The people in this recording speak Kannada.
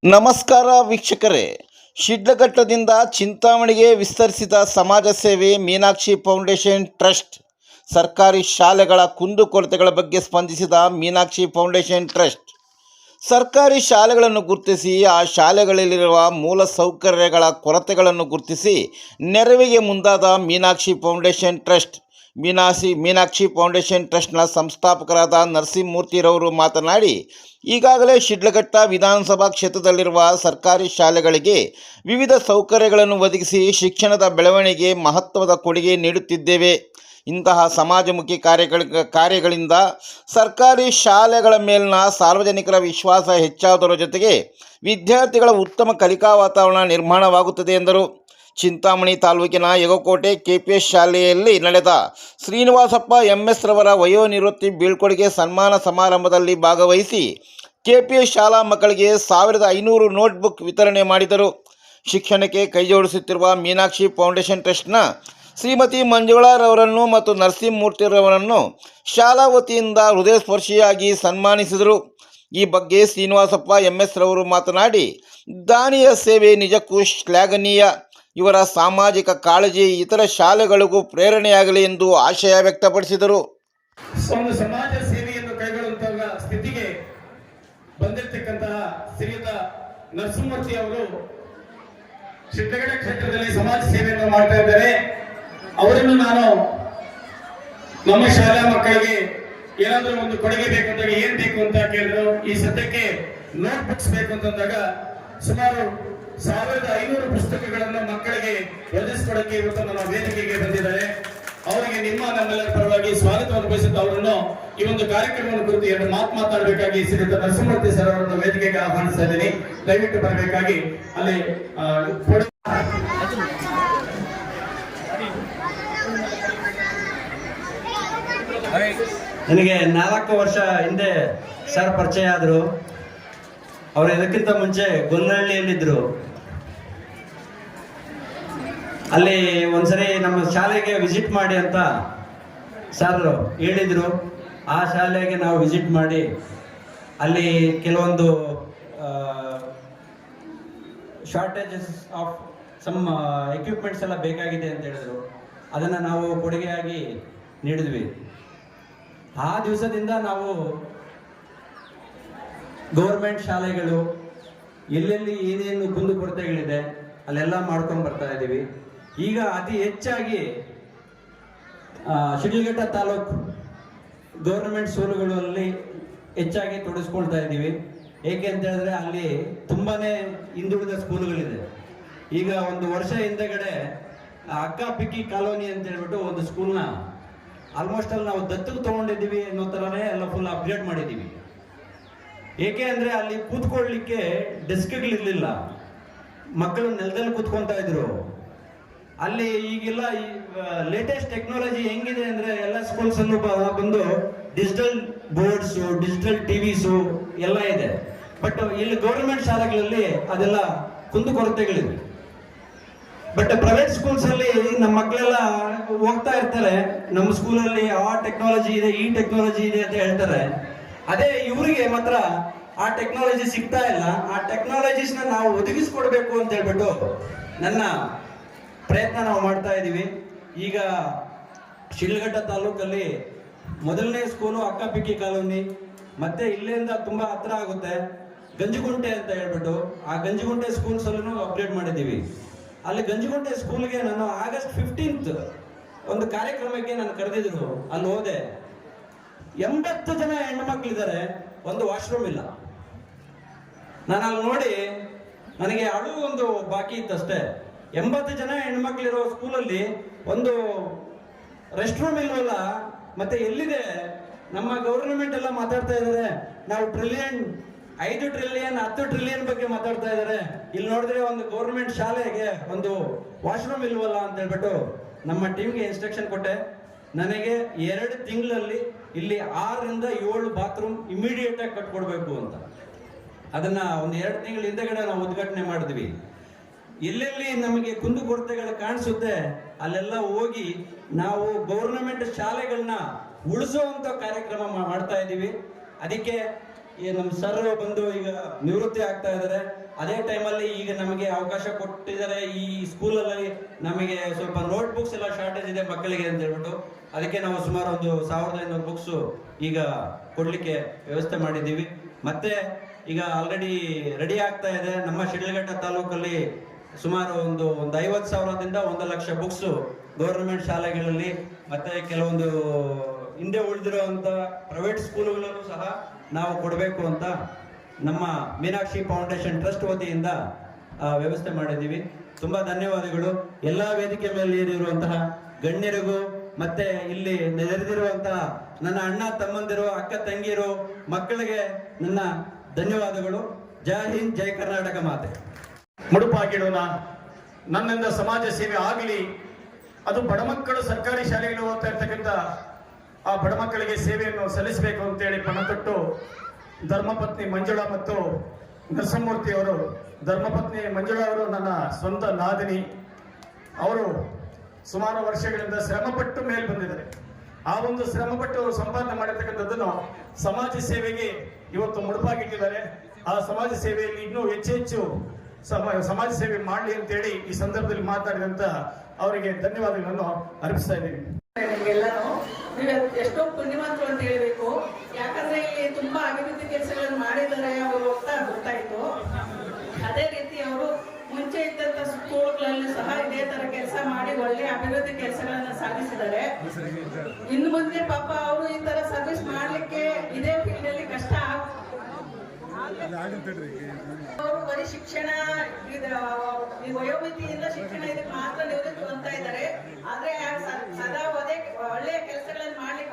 ನಮಸ್ಕಾರ ವೀಕ್ಷಕರೇ. ಶಿಡ್ಲಘಟ್ಟದಿಂದ ಚಿಂತಾಮಣಿಗೆ ವಿಸ್ತರಿಸಿದ ಸಮಾಜ ಸೇವೆ ಮೀನಾಕ್ಷಿ ಫೌಂಡೇಶನ್ ಟ್ರಸ್ಟ್. ಸರ್ಕಾರಿ ಶಾಲೆಗಳ ಕುಂದುಕೊರತೆಗಳ ಬಗ್ಗೆ ಸ್ಪಂದಿಸಿದ ಮೀನಾಕ್ಷಿ ಫೌಂಡೇಶನ್ ಟ್ರಸ್ಟ್ ಸರ್ಕಾರಿ ಶಾಲೆಗಳನ್ನು ಗುರುತಿಸಿ ಆ ಶಾಲೆಗಳಲ್ಲಿರುವ ಮೂಲ ಸೌಕರ್ಯಗಳ ಕೊರತೆಗಳನ್ನು ಗುರುತಿಸಿ ನೆರವಿಗೆ ಮುಂದಾದ Meenakshi foundation trust. Meenakshi foundation ಟ್ರಸ್ಟ್ನ ಸಂಸ್ಥಾಪಕರಾದ ನರಸಿಂಹಮೂರ್ತಿರವರು ಮಾತನಾಡಿ, ಈಗಾಗಲೇ ಶಿಡ್ಲಘಟ್ಟ ವಿಧಾನಸಭಾ ಕ್ಷೇತ್ರದಲ್ಲಿರುವ ಸರ್ಕಾರಿ ಶಾಲೆಗಳಿಗೆ ವಿವಿಧ ಸೌಕರ್ಯಗಳನ್ನು ಒದಗಿಸಿ ಶಿಕ್ಷಣದ ಬೆಳವಣಿಗೆಗೆ ಮಹತ್ವದ ಕೊಡುಗೆ ನೀಡುತ್ತಿದ್ದೇವೆ. ಇಂತಹ ಸಮಾಜಮುಖಿ ಕಾರ್ಯಗಳಿಂದ ಸರ್ಕಾರಿ ಶಾಲೆಗಳ ಮೇಲಿನ ಸಾರ್ವಜನಿಕರ ವಿಶ್ವಾಸ ಹೆಚ್ಚಾದರ ಜೊತೆಗೆ ವಿದ್ಯಾರ್ಥಿಗಳ ಉತ್ತಮ ಕಲಿಕಾ ವಾತಾವರಣ ನಿರ್ಮಾಣವಾಗುತ್ತದೆ ಎಂದರು. ಚಿಂತಾಮಣಿ ತಾಲೂಕಿನ ಯಗಕೋಟೆ KPS ಶಾಲೆಯಲ್ಲಿ ನಡೆದ ಶ್ರೀನಿವಾಸಪ್ಪ MS ರವರ ವಯೋನಿವೃತ್ತಿ ಬೀಳ್ಕೊಡುಗೆ ಸನ್ಮಾನ ಸಮಾರಂಭದಲ್ಲಿ ಭಾಗವಹಿಸಿ KPS ಶಾಲಾ ಮಕ್ಕಳಿಗೆ 1500 ನೋಟ್ಬುಕ್ ವಿತರಣೆ ಮಾಡಿದರು. ಶಿಕ್ಷಣಕ್ಕೆ ಕೈಜೋಡಿಸುತ್ತಿರುವ ಮೀನಾಕ್ಷಿ ಫೌಂಡೇಶನ್ ಟ್ರಸ್ಟ್ನ ಶ್ರೀಮತಿ ಮಂಜುಳಾರವರನ್ನು ಮತ್ತು ನರಸಿಂಹಮೂರ್ತಿರವರನ್ನು ಶಾಲಾ ವತಿಯಿಂದ ಹೃದಯಸ್ಪರ್ಶಿಯಾಗಿ ಸನ್ಮಾನಿಸಿದರು. ಈ ಬಗ್ಗೆ ಶ್ರೀನಿವಾಸಪ್ಪ MS ರವರು ಮಾತನಾಡಿ, ದಾನಿಯ ಸೇವೆ ನಿಜಕ್ಕೂ ಶ್ಲಾಘನೀಯ. ಇವರ ಸಾಮಾಜಿಕ ಕಾಳಜಿ ಇತರ ಶಾಲೆಗಳಿಗೂ ಪ್ರೇರಣೆಯಾಗಲಿ ಎಂದು ಆಶಯ ವ್ಯಕ್ತಪಡಿಸಿದರು. ಒಂದು ಸಮಾಜ ಸೇವೆಯನ್ನು ಕೈಗೊಳ್ಳುವಂತಹ ಸ್ಥಿತಿಗೆ ಬಂದಿರತಕ್ಕಂತಹ ಶ್ರೀಯುತ ನರಸಿಂಹಮೂರ್ತಿ ಅವರು ಶಿಡ್ಲಘಟ್ಟ ಕ್ಷೇತ್ರದಲ್ಲಿ ಸಮಾಜ ಸೇವೆಯನ್ನು ಮಾಡ್ತಾ ಇದ್ದಾರೆ. ಅವರನ್ನು ನಾನು ನಮ್ಮ ಶಾಲಾ ಮಕ್ಕಳಿಗೆ ಏನಾದರೂ ಒಂದು ಕೊಡುಗೆ ಬೇಕು ಅಂದಾಗ ಏನ್ ಬೇಕು ಅಂತ ಕೇಳಿದ್ರು. ಈ ಸದ್ಯಕ್ಕೆ ನೋಟ್ ಬುಕ್ಸ್ ಬೇಕು ಅಂತಂದಾಗ ಸುಮಾರು 1500 ಪುಸ್ತಕಗಳನ್ನು ಮಕ್ಕಳಿಗೆ ಒದಗಿಸಿಕೊಡಕ್ಕೆ ಇವತ್ತು ನನ್ನ ವೇದಿಕೆಗೆ ಬಂದಿದ್ದಾರೆ. ಅವರಿಗೆ ನಿಮ್ಮ ನಮ್ಮೆಲ್ಲರ ಪರವಾಗಿ ಸ್ವಾಗತವನ್ನು ಬಯಸುತ್ತಾ ಅವರನ್ನು ಈ ಒಂದು ಕಾರ್ಯಕ್ರಮವನ್ನು ಕುರಿತು ಎರಡು ಮಾತನಾಡಬೇಕಾಗಿ ಶ್ರೀಯುತ ನರಸಿಂಹಮೂರ್ತಿ ಸರ್ ಅವರನ್ನು ವೇದಿಕೆಗೆ ಆಹ್ವಾನಿಸ್ತಾ ಇದ್ದೀನಿ. ದಯವಿಟ್ಟು ಬರಬೇಕಾಗಿ ಅಲ್ಲಿ ನನಗೆ 4 ವರ್ಷ ಹಿಂದೆ ಸರ್ ಪರಿಚಯ ಆದರು. ಅವರು ಇದಕ್ಕಿಂತ ಮುಂಚೆ ಗೊಲ್ಲಹಳ್ಳಿಯಲ್ಲಿದ್ದರು. ಅಲ್ಲಿ ಒಂದ್ಸರಿ ನಮ್ಮ ಶಾಲೆಗೆ ವಿಸಿಟ್ ಮಾಡಿ ಅಂತ ಸರ್ ಹೇಳಿದರು. ಆ ಶಾಲೆಗೆ ನಾವು ವಿಸಿಟ್ ಮಾಡಿ ಅಲ್ಲಿ ಕೆಲವೊಂದು ಶಾರ್ಟೇಜಸ್ ಆಫ್ ಸಮ್ ಎಕ್ವಿಪ್ಮೆಂಟ್ಸ್ ಎಲ್ಲ ಬೇಕಾಗಿದೆ ಅಂತ ಹೇಳಿದ್ರು. ಅದನ್ನು ನಾವು ಕೊಡುಗೆಯಾಗಿ ನೀಡಿದ್ವಿ. ಆ ದಿವಸದಿಂದ ನಾವು ಗೌರ್ಮೆಂಟ್ ಶಾಲೆಗಳು ಎಲ್ಲೆಲ್ಲಿ ಏನೇನು ಕುಂದುಕೊರತೆಗಳಿದೆ ಅಲ್ಲೆಲ್ಲ ಮಾಡ್ಕೊಂಡು ಬರ್ತಾ ಇದ್ದೀವಿ. ಈಗ ಅತಿ ಹೆಚ್ಚಾಗಿ ಶಿಡ್ಲಘಟ್ಟ ತಾಲೂಕು ಗೌರ್ಮೆಂಟ್ ಸ್ಕೂಲುಗಳಲ್ಲಿ ಹೆಚ್ಚಾಗಿ ತೊಡಗಿಸ್ಕೊಳ್ತಾ ಇದ್ದೀವಿ. ಏಕೆ ಅಂತ ಹೇಳಿದ್ರೆ ಅಲ್ಲಿ ತುಂಬಾನೇ ಹಿಂದುಳಿದ ಸ್ಕೂಲುಗಳಿದೆ. ಈಗ ಒಂದು ವರ್ಷ ಹಿಂದೆಗಡೆ ಅಕ್ಕ ಪಿಕ್ಕಿ ಕಾಲೋನಿ ಅಂತ ಹೇಳ್ಬಿಟ್ಟು ಒಂದು ಸ್ಕೂಲ್ನ ಆಲ್ಮೋಸ್ಟ್ ಅಲ್ಲಿ ನಾವು ದತ್ತಕ್ಕೆ ತಗೊಂಡಿದ್ದೀವಿ ಅನ್ನೋ ಥರನೇ ಎಲ್ಲ ಫುಲ್ ಅಪ್ಗ್ರೇಡ್ ಮಾಡಿದ್ದೀವಿ. ಏಕೆ ಅಂದರೆ ಅಲ್ಲಿ ಕೂತ್ಕೊಳ್ಳಿಕ್ಕೆ ಡೆಸ್ಕ್ಗಳಿರಲಿಲ್ಲ, ಮಕ್ಕಳು ನೆಲದಲ್ಲಿ ಕೂತ್ಕೊತಾ ಇದ್ರು. ಅಲ್ಲಿ ಈಗೆಲ್ಲ ಲೇಟೆಸ್ಟ್ ಟೆಕ್ನಾಲಜಿ ಹೆಂಗಿದೆ ಅಂದರೆ ಎಲ್ಲ ಸ್ಕೂಲ್ಸಲ್ಲೂ ಬಂದು ಡಿಜಿಟಲ್ ಬೋರ್ಡ್ಸು, ಡಿಜಿಟಲ್ TVಸು ಎಲ್ಲ ಇದೆ. ಬಟ್ ಇಲ್ಲಿ ಗೌರ್ಮೆಂಟ್ ಶಾಲೆಗಳಲ್ಲಿ ಅದೆಲ್ಲ ಕುಂದುಕೊರತೆಗಳಿವೆ. ಬಟ್ ಪ್ರೈವೇಟ್ ಸ್ಕೂಲ್ಸ್ ಅಲ್ಲಿ ನಮ್ಮ ಮಕ್ಕಳೆಲ್ಲ ಹೋಗ್ತಾ ಇರ್ತಾರೆ, ನಮ್ಮ ಸ್ಕೂಲಲ್ಲಿ ಆ ಟೆಕ್ನಾಲಜಿ ಇದೆ, ಈ ಟೆಕ್ನಾಲಜಿ ಇದೆ ಅಂತ ಹೇಳ್ತಾರೆ. ಅದೇ ಇವರಿಗೆ ಮಾತ್ರ ಆ ಟೆಕ್ನಾಲಜಿ ಸಿಗ್ತಾ ಇಲ್ಲ. ಆ ಟೆಕ್ನಾಲಜೀಸ್ನ ನಾವು ಒದಗಿಸ್ಕೊಡ್ಬೇಕು ಅಂತ ಹೇಳ್ಬಿಟ್ಟು ನನ್ನ ಪ್ರಯತ್ನ ನಾವು ಮಾಡ್ತಾ ಇದ್ದೀವಿ. ಈಗ ಶಿಡ್ಲಘಟ್ಟ ತಾಲೂಕಲ್ಲಿ ಮೊದಲನೇ ಸ್ಕೂಲು ಅಕ್ಕಪಿಕ್ಕಿ ಕಾಲೋನಿ, ಮತ್ತೆ ಇಲ್ಲಿಂದ ತುಂಬಾ ಹತ್ರ ಆಗುತ್ತೆ ಗಂಜಿಗುಂಟೆ ಅಂತ ಹೇಳ್ಬಿಟ್ಟು ಆ ಗಂಜಿಗುಂಟೆ ಸ್ಕೂಲ್ಸ್ ಅಲ್ಲೂ ಅಪ್ಡೇಟ್ ಮಾಡಿದ್ದೀವಿ. ಅಲ್ಲಿ ಗಂಜಿಗುಂಟೆ ಸ್ಕೂಲ್ಗೆ ನಾನು ಆಗಸ್ಟ್ 15 ಒಂದು ಕಾರ್ಯಕ್ರಮಕ್ಕೆ ನಾನು ಕರೆದಿದ್ರು. ಅಲ್ಲಿ ಹೋದೆ. 80 ಜನ ಹೆಣ್ಣು ಮಕ್ಕಳಿದ್ದಾರೆ, ಒಂದು ವಾಶ್ರೂಮ್ ಇಲ್ಲ. ನಾನು ಅಲ್ಲಿ ನೋಡಿ ನನಗೆ ಅಳು ಒಂದು ಬಾಕಿ ಇತ್ತಷ್ಟೇ. 80 ಜನ ಹೆಣ್ಮಕ್ಳಿರೋ ಸ್ಕೂಲಲ್ಲಿ ಒಂದು ರೆಸ್ಟ್ ರೂಮ್ ಇಲ್ವಲ್ಲ. ಮತ್ತೆ ಎಲ್ಲಿದೆ? ನಮ್ಮ ಗೌರ್ಮೆಂಟ್ ಎಲ್ಲ ಮಾತಾಡ್ತಾ ಇದ್ದಾರೆ, ನಾವು ಟ್ರಿಲಿಯನ್ 5 ಟ್ರಿಲಿಯನ್ 10 ಟ್ರಿಲಿಯನ್ ಬಗ್ಗೆ ಮಾತಾಡ್ತಾ ಇದ್ದಾರೆ. ಇಲ್ಲಿ ನೋಡಿದ್ರೆ ಒಂದು ಗೌರ್ಮೆಂಟ್ ಶಾಲೆಗೆ ಒಂದು ವಾಶ್ರೂಮ್ ಇಲ್ವಲ್ಲ ಅಂತ ಹೇಳ್ಬಿಟ್ಟು ನಮ್ಮ ಟೀಮ್ಗೆ ಇನ್ಸ್ಟ್ರಕ್ಷನ್ ಕೊಟ್ಟೆ. ನನಗೆ 2 ತಿಂಗಳಲ್ಲಿ ಇಲ್ಲಿ 6 ರಿಂದ 7 ಬಾತ್ರೂಮ್ ಇಮಿಡಿಯೇಟ್ ಆಗಿ ಕಟ್ಕೊಡ್ಬೇಕು ಅಂತ. ಅದನ್ನ ಒಂದು 2 ತಿಂಗಳ ಹಿಂದೆಗಡೆ ನಾವು ಉದ್ಘಾಟನೆ ಮಾಡಿದ್ವಿ. ಎಲ್ಲೆಲ್ಲಿ ನಮಗೆ ಕುಂದುಕೊರತೆಗಳು ಕಾಣಿಸುತ್ತೆ ಅಲ್ಲೆಲ್ಲ ಹೋಗಿ ನಾವು ಗೌರ್ಮೆಂಟ್ ಶಾಲೆಗಳನ್ನ ಉಳಿಸುವಂತ ಕಾರ್ಯಕ್ರಮ ಮಾಡ್ತಾ ಇದ್ದೀವಿ. ಅದಕ್ಕೆ ಈ ನಮ್ಮ ಸರ್ ಬಂದು ಈಗ ನಿವೃತ್ತಿ ಆಗ್ತಾ ಇದ್ದಾರೆ. ಅದೇ ಟೈಮಲ್ಲಿ ಈಗ ನಮಗೆ ಅವಕಾಶ ಕೊಟ್ಟಿದ್ದಾರೆ. ಈ ಸ್ಕೂಲಲ್ಲಿ ನಮಗೆ ಸ್ವಲ್ಪ ನೋಟ್ ಬುಕ್ಸ್ ಎಲ್ಲ ಶಾರ್ಟೇಜ್ ಇದೆ ಮಕ್ಕಳಿಗೆ ಅಂತ ಹೇಳ್ಬಿಟ್ಟು, ಅದಕ್ಕೆ ನಾವು ಸುಮಾರು ಒಂದು 1500 ಬುಕ್ಸ್ ಈಗ ಕೊಡ್ಲಿಕ್ಕೆ ವ್ಯವಸ್ಥೆ ಮಾಡಿದ್ದೀವಿ. ಮತ್ತೆ ಈಗ ಆಲ್ರೆಡಿ ರೆಡಿ ಆಗ್ತಾ ಇದೆ. ನಮ್ಮ ಶಿಡ್ಲಘಟ್ಟ ತಾಲೂಕಲ್ಲಿ ಸುಮಾರು ಒಂದು 50,000ದಿಂದ 1 ಲಕ್ಷ ಬುಕ್ಸ್ ಗೌರ್ಮೆಂಟ್ ಶಾಲೆಗಳಲ್ಲಿ ಮತ್ತೆ ಕೆಲವೊಂದು ಹಿಂದೆ ಉಳಿದಿರುವಂತ ಪ್ರೈವೇಟ್ ಸ್ಕೂಲುಗಳಲ್ಲೂ ಸಹ ನಾವು ಕೊಡಬೇಕು ಅಂತ ನಮ್ಮ ಮೀನಾಕ್ಷಿ ಫೌಂಡೇಶನ್ ಟ್ರಸ್ಟ್ ವತಿಯಿಂದ ವ್ಯವಸ್ಥೆ ಮಾಡಿದ್ದೀವಿ. ತುಂಬಾ ಧನ್ಯವಾದಗಳು ಎಲ್ಲಾ ವೇದಿಕೆ ಮೇಲೆ ಇರುವಂತಹ ಗಣ್ಯರಿಗೂ, ಮತ್ತೆ ಇಲ್ಲಿ ನೆರೆದಿರುವಂತಹ ನನ್ನ ಅಣ್ಣ ತಮ್ಮಂದಿರು, ಅಕ್ಕ ತಂಗಿರು, ಮಕ್ಕಳಿಗೆ ನನ್ನ ಧನ್ಯವಾದಗಳು. ಜೈ ಹಿಂದ್, ಜೈ ಕರ್ನಾಟಕ ಮಾತೆ. ಮುಡುಪಾಗಿಡೋಣ. ನನ್ನಿಂದ ಸಮಾಜ ಸೇವೆ ಆಗಲಿ. ಅದು ಬಡ ಮಕ್ಕಳು ಸರ್ಕಾರಿ ಶಾಲೆಗಳು ಓದ್ತಾ ಇರ್ತಕ್ಕಂಥ ಆ ಬಡ ಮಕ್ಕಳಿಗೆ ಸೇವೆಯನ್ನು ಸಲ್ಲಿಸಬೇಕು ಅಂತೇಳಿ ಪಣ ತೊಟ್ಟು ಧರ್ಮಪತ್ನಿ ಮಂಜುಳಾ ಮತ್ತು ನರಸಿಂಹಮೂರ್ತಿ ಅವರು, ಧರ್ಮಪತ್ನಿ ಮಂಜುಳಾ ಅವರು ನನ್ನ ಸ್ವಂತ ನಾದಿನಿ. ಅವರು ಸುಮಾರು ವರ್ಷಗಳಿಂದ ಶ್ರಮಪಟ್ಟು ಮೇಲೆ ಬಂದಿದ್ದಾರೆ. ಆ ಒಂದು ಶ್ರಮಪಟ್ಟು ಅವರು ಸಂಪಾದನೆ ಮಾಡಿರ್ತಕ್ಕಂಥದ್ದನ್ನು ಸಮಾಜ ಸೇವೆಗೆ ಇವತ್ತು ಮುಡುಪಾಗಿಟ್ಟಿದ್ದಾರೆ. ಆ ಸಮಾಜ ಸೇವೆಯಲ್ಲಿ ಇನ್ನೂ ಹೆಚ್ಚು ಸಮಾಜ ಸೇವೆ ಮಾಡಲಿ ಅಂತೇಳಿ ಈ ಸಂದರ್ಭದಲ್ಲಿ ಮಾತಾಡಿದಂತ ಅವರಿಗೆ ಧನ್ಯವಾದಗಳನ್ನು ಅರ್ಪಿಸ್ತಾ ಇದ್ದೀನಿ. ನಿಮ್ಗೆಲ್ಲರೂ ನೀವು ಎಷ್ಟೋ ಪುಣ್ಯವಂತರು ಅಂತ ಹೇಳ್ಬೇಕು. ಯಾಕಂದ್ರೆ ಇಲ್ಲಿ ತುಂಬಾ ಅಭಿವೃದ್ಧಿ ಕೆಲಸಗಳನ್ನು ಮಾಡಿದ್ದಾರೆ ಅವರು ಅಂತ ಗೊತ್ತಾಯ್ತು. ಅದೇ ರೀತಿ ಅವರು ಮುಂಚೆ ಇದ್ದಂತ ಸ್ಕೂಲ್ಗಳಲ್ಲಿ ಸಹ ಇದೇ ತರ ಕೆಲಸ ಮಾಡಿ ಒಳ್ಳೆ ಅಭಿವೃದ್ಧಿ ಕೆಲಸಗಳನ್ನ ಸಾಧಿಸಿದ್ದಾರೆ. ಇನ್ನು ಮುಂದೆ ಪಾಪ ಅವರು ಈ ತರ ಸರ್ವಿಸ್ ಮಾಡ್ಲಿಕ್ಕೆ ಇದೇ ಫೀಲ್ಡ್ ಅಲ್ಲಿ ಕಷ್ಟ ಅವರು ಬರೀ ಶಿಕ್ಷಣ ಈ ವಯೋಮಿತಿಯಿಂದ ಶಿಕ್ಷಣ ಇದಕ್ಕೆ ಮಾತ್ರ ನಿವೃತ್ತಿ ಹೊಂದ್ತಾ ಇದ್ದಾರೆ. ಆದ್ರೆ ಸದಾ ಒಳ್ಳೆಯ ಕೆಲಸಗಳನ್ನು ಮಾಡ್ಲಿಕ್ಕೆ